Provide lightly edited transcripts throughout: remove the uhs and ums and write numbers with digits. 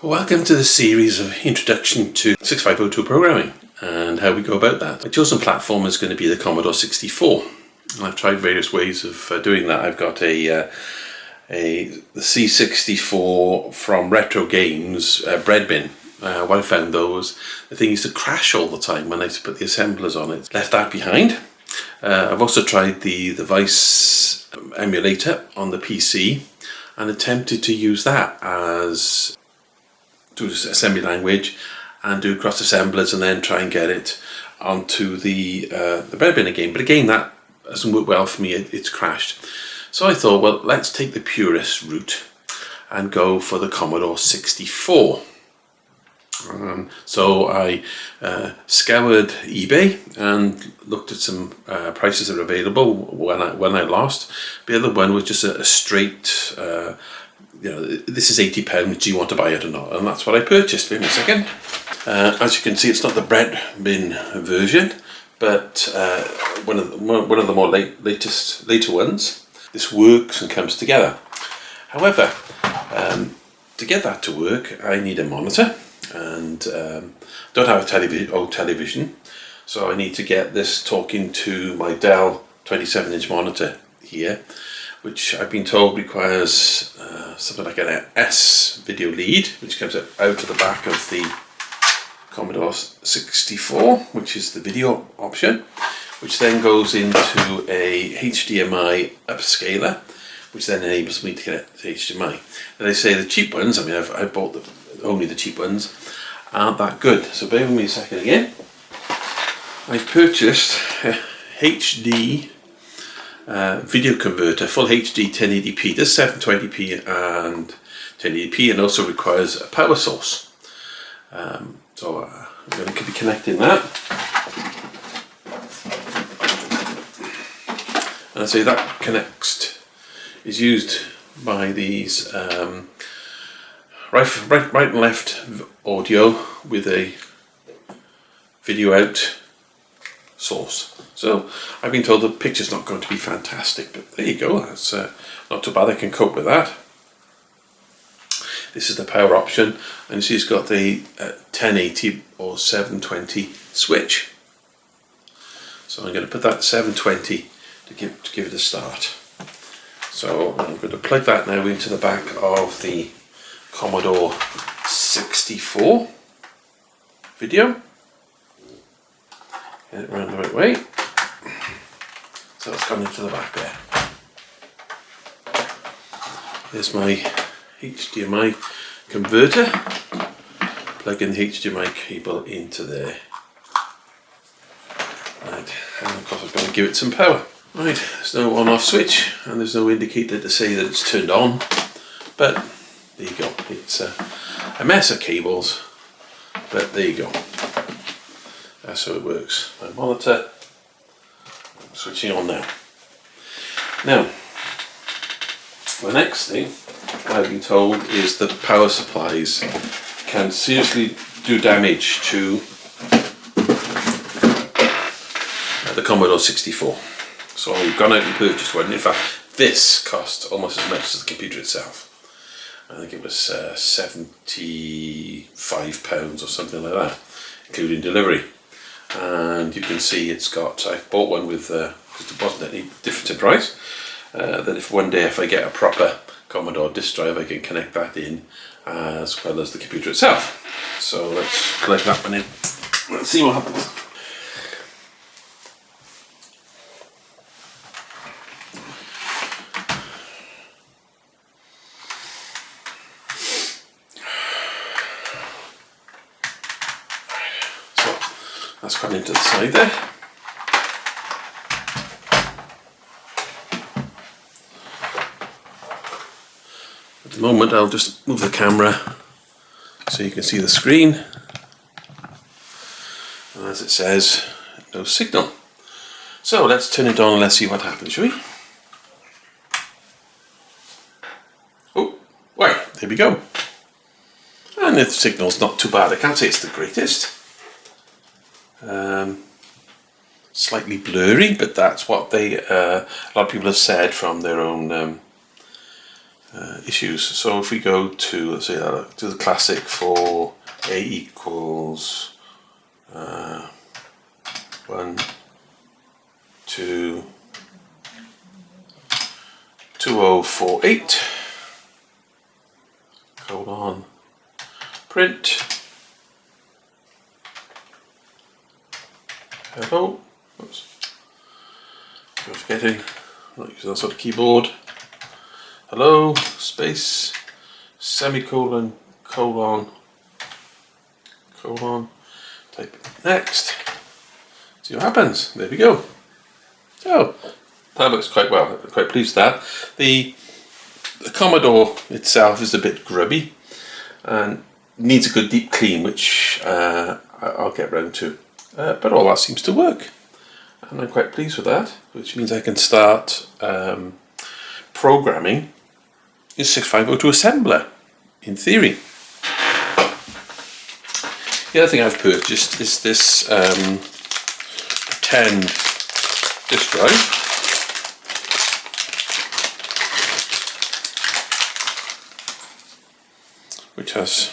Welcome to the series of Introduction to 6502 Programming and how we go about that. My chosen platform is going to be the Commodore 64. And I've tried various ways of doing that. I've got the C64 from Retro Games bread bin. What I found though was the thing used to crash all the time when I used to put the assemblers on it. Left that behind. I've also tried the Vice emulator on the PC and attempted to use that as do assembly language and do cross assemblers and then try and get it onto the bread bin again. But again, that hasn't worked well for me. It's crashed. So I thought, well, let's take the purist route and go for the Commodore 64. So I scoured eBay and looked at some prices that are available when I lost. The other one was just a straight, this is £80, do you want to buy it or not? And that's what I purchased. Wait a second. As you can see, it's not the bread bin version, but one of the more later ones. This works and comes together. However, to get that to work, I need a monitor. And don't have a old television, so I need to get this talking to my Dell 27-inch monitor here, which I've been told requires something like an S video lead, which comes out of the back of the Commodore 64, which is the video option, which then goes into a HDMI upscaler, which then enables me to connect to HDMI. And they say the cheap ones, I mean, I bought only the cheap ones, aren't that good. So bear with me a second again. I've purchased a HD video converter, full HD 1080p. Does 720p and 1080p, and also requires a power source. So I'm going to be connecting that. And I say that is used by these right and left audio with a video out source. So I've been told the picture's not going to be fantastic, but there you go. That's not too bad. I can cope with that. This is the power option, and you see it's got the 1080 or 720 switch. So I'm going to put that 720 to give it a start. So I'm going to plug that now into the back of the Commodore 64 video. Get it around the right way. So it's gone into the back there. There's my HDMI converter. Plug in the HDMI cable into there. Right, and of course I'm going to give it some power. Right, there's no on-off switch and there's no indicator to say that it's turned on, but there you go. It's a mess of cables, but there you go. That's how it works. My monitor, switching on now. Now, the next thing I've been told is that power supplies can seriously do damage to the Commodore 64. So I've gone out and purchased one. In fact, this cost almost as much as the computer itself. I think it was £75 or something like that, including delivery. And you can see it's got, I bought one with, because there wasn't any difference in price, that if one day if I get a proper Commodore disk drive, I can connect that in as well as the computer itself. So let's plug that one in. Let's see what happens. That's gone into the side there. At the moment I'll just move the camera so you can see the screen. And as it says, no signal. So let's turn it on and let's see what happens, shall we? Oh, right, there we go. And the signal's not too bad. I can't say it's the greatest. Slightly blurry, but that's what a lot of people have said from their own issues. So if we go to, let's say, to the classic for A equals 1, 2, 2048, colon, print, hello, oops, I'm forgetting, I'm not using that sort of keyboard, hello, space, semicolon, colon, type next, see what happens. There we go. Oh, that looks quite well. I'm quite pleased with that. The Commodore itself is a bit grubby and needs a good deep clean, which I'll get round to. But all that seems to work, and I'm quite pleased with that, which means I can start programming in 6502 assembler, in theory. The other thing I've purchased is this pretend disk drive, which has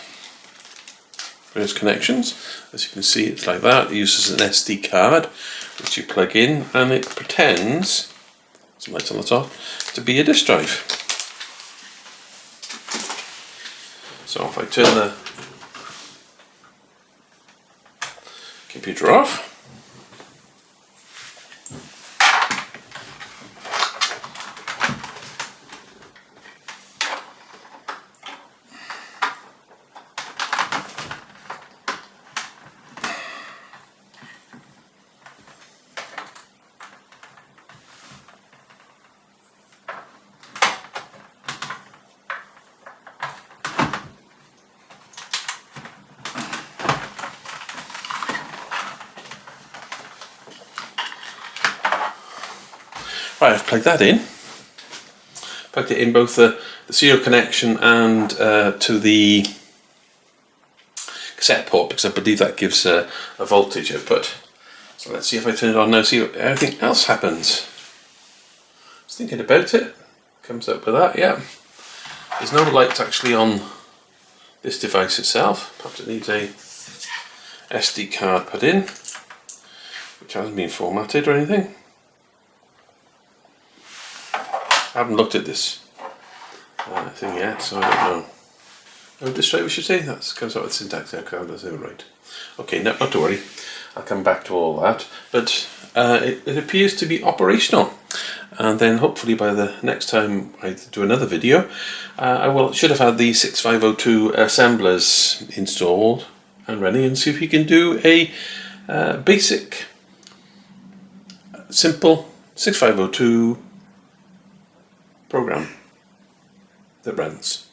various connections. As you can see, it's like that. It uses an SD card, which you plug in, and it pretends, some lights on the top, to be a disk drive. So if I turn the computer off, right, I've plugged that in. Plugged it in both the serial connection and to the cassette port, because I believe that gives a voltage output. So let's see if I turn it on now, see what everything else happens. Just thinking about it, comes up with that, yeah. There's no lights actually on this device itself. Perhaps it needs a SD card put in, which hasn't been formatted or anything. I haven't looked at this thing yet, so I don't know. Oh, disk drive, we should say. That comes out with syntax there, that's it, right. Okay, not to worry. I'll come back to all that. But it appears to be operational. And then hopefully by the next time I do another video, I should have had the 6502 assemblers installed and running, and see if we can do a basic, simple 6502 program that runs.